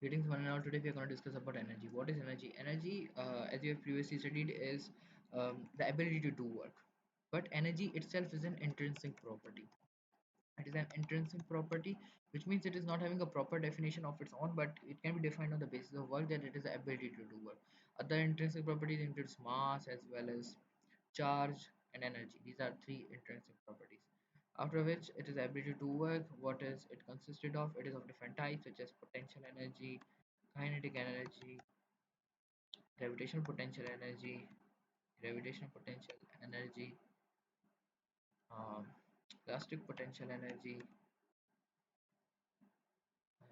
Greetings, one and all. Today we are going to discuss about energy. What is energy? Energy, as you have previously studied, is the ability to do work. But energy itself is an intrinsic property. It is an intrinsic property, which means it is not having a proper definition of its own, but it can be defined on the basis of work that it is the ability to do work. Other intrinsic properties includes mass as well as charge and energy. These are three intrinsic properties. After which it is ability to work. What is it consisted of? It is of different types such as potential energy, kinetic energy, gravitational potential energy, gravitational potential energy, um, elastic potential energy,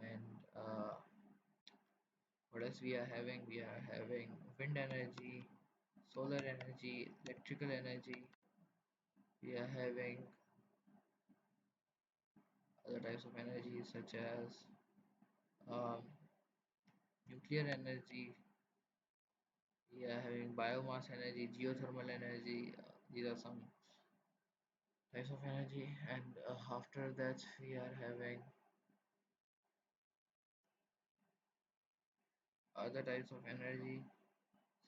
and what else we are having? We are having wind energy, solar energy, electrical energy. We are having other types of energy such as um, nuclear energy. We are having biomass energy, geothermal energy. These are some types of energy, and after that we are having other types of energy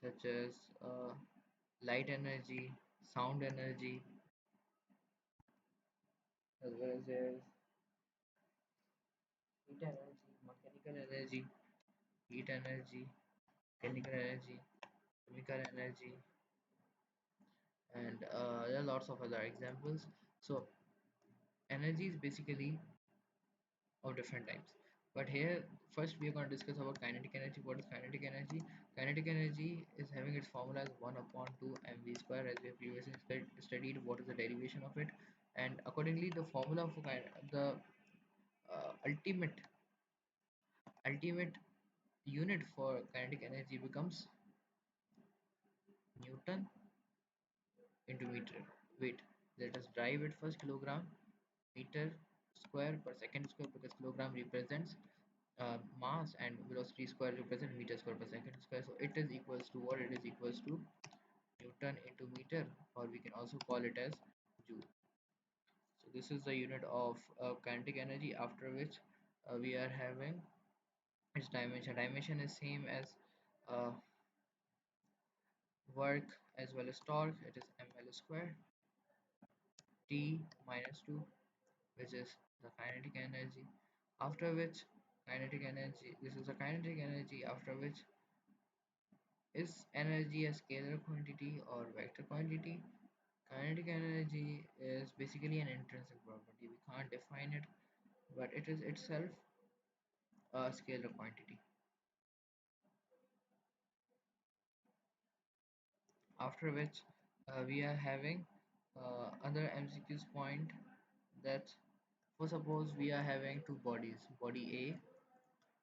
such as light energy, sound energy, as well as there's heat energy, mechanical energy, heat energy, chemical energy, chemical energy, and there are lots of other examples. So energy is basically of different types. But here, first we are going to discuss about kinetic energy. What is kinetic energy? Kinetic energy is having its formula as 1 upon 2 mv square, as we have previously studied what is the derivation of it. And accordingly, the formula for the ultimate unit for kinetic energy becomes Newton into meter. Wait, let us drive it first. Kilogram meter square per second square, because kilogram represents mass and velocity square represent meter square per second square. So it is equals to what? It is equals to Newton into meter, or we can also call it as joule. So this is the unit of kinetic energy. After which we are having its dimension. Dimension is same as uh, work as well as torque. It is ml square t minus 2, which is the kinetic energy. After which kinetic energy, this is the kinetic energy. After which, is energy a scalar quantity or vector quantity? Kinetic energy is basically an intrinsic property. We can't define it, but it is itself a scalar quantity. After which we are having other MCQ's point that, for suppose we are having two bodies, body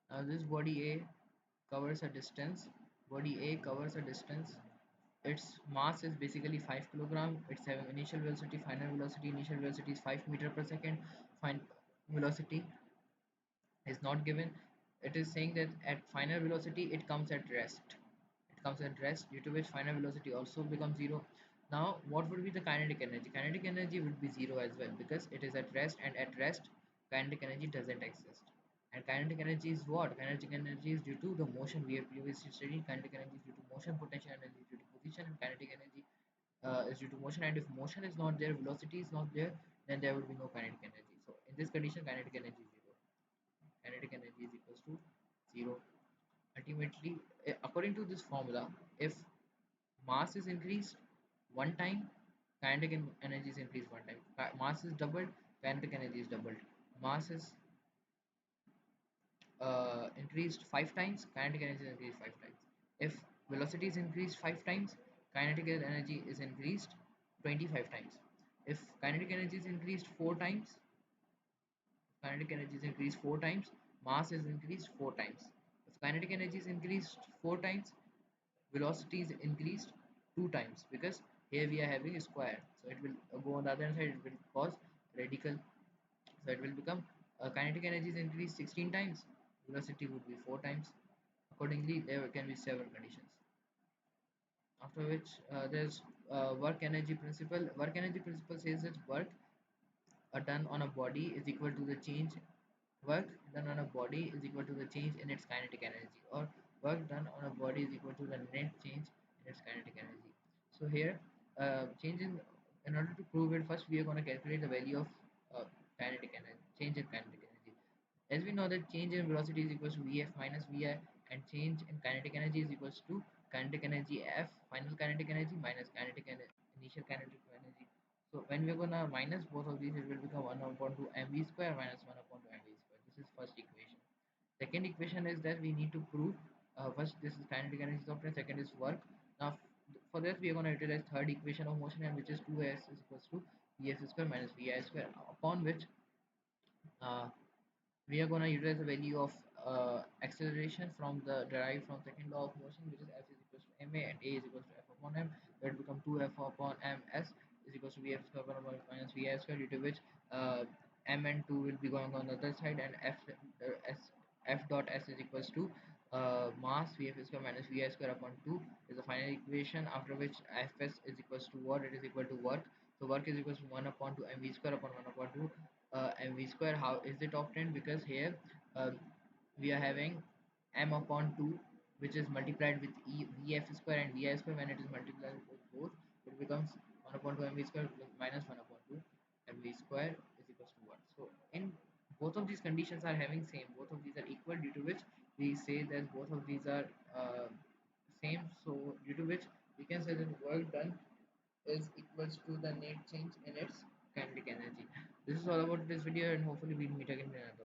A. Now this body A covers a distance. Body A covers a distance. Its mass is basically 5 kilogram. It's having initial velocity, final velocity. Initial velocity is 5 meter per second. Final velocity is not given. It is saying that at final velocity it comes at rest. It comes at rest, due to which final velocity also becomes zero. Now, what would be the kinetic energy? Kinetic energy would be zero as well, because it is at rest, and at rest, kinetic energy doesn't exist. And kinetic energy is what? Kinetic energy is due to the motion. We have previously studied kinetic energy is due to motion, potential energy is due to position, and kinetic energy is due to motion. And if motion is not there, velocity is not there, then there would be no kinetic energy. So in this condition, kinetic energy is zero. Kinetic energy is equals to zero. Ultimately, according to this formula, if mass is increased one time, kinetic energy is increased one time. Mass is doubled, kinetic energy is doubled. Mass is increased 5 times, kinetic energy is increased 5 times. If velocity is increased 5 times, kinetic energy is increased 25 times. If kinetic energy is increased 4 times, kinetic energy is increased 4 times, mass is increased 4 times. If kinetic energy is increased 4 times, velocity is increased 2 times, because here we are having a square, so it will go on the other side, it will cause radical. So it will become kinetic energy is increased 16 times, velocity would be 4 times. Accordingly, there can be several conditions. After which there's work energy principle. Work energy principle says that work done on a body is equal to the change Work done on a body is equal to the change in its kinetic energy, or work done on a body is equal to the net change in its kinetic energy. So here, in order to prove it, first we are going to calculate the value of kinetic energy, change in kinetic energy. As we know that change in velocity is equals to Vf minus Vi, and change in kinetic energy is equals to kinetic energy F, final kinetic energy minus initial kinetic energy. So when we're gonna minus both of these, it will become 1 upon 2 mv square minus 1 upon 2 mv square. This is first equation. Second equation is that we need to prove, first this is kinetic energy is obtained, second is work. Now for this we are going to utilize third equation of motion, and which is 2s is equals to Vf square minus Vi square, upon which uh, we are going to utilize the value of acceleration from the derived from second law of motion, which is F is equals to ma and a is equals to F upon m. That become 2F upon ms is equals to Vf square upon 1 minus Vi square, due to which m and 2 will be going on the other side, and f dot s is equals to mass Vf square minus Vi square upon 2 is the final equation, after which Fs is equals to what? It is equal to work. So work is equals to 1 upon 2 mv square upon 1 upon 2 mv square. How is it obtained? Because here we are having m upon 2, which is multiplied with vf square and vi square. When it is multiplied with both, it becomes 1 upon 2 mv square plus minus 1 upon 2 mv square is equals to 1. So in both of these conditions are having same, both of these are equal, due to which we say that both of these are same. So due to which we can say that work done is equals to the net change in its kinetic energy. This is all about this video, and hopefully we'll meet again in another.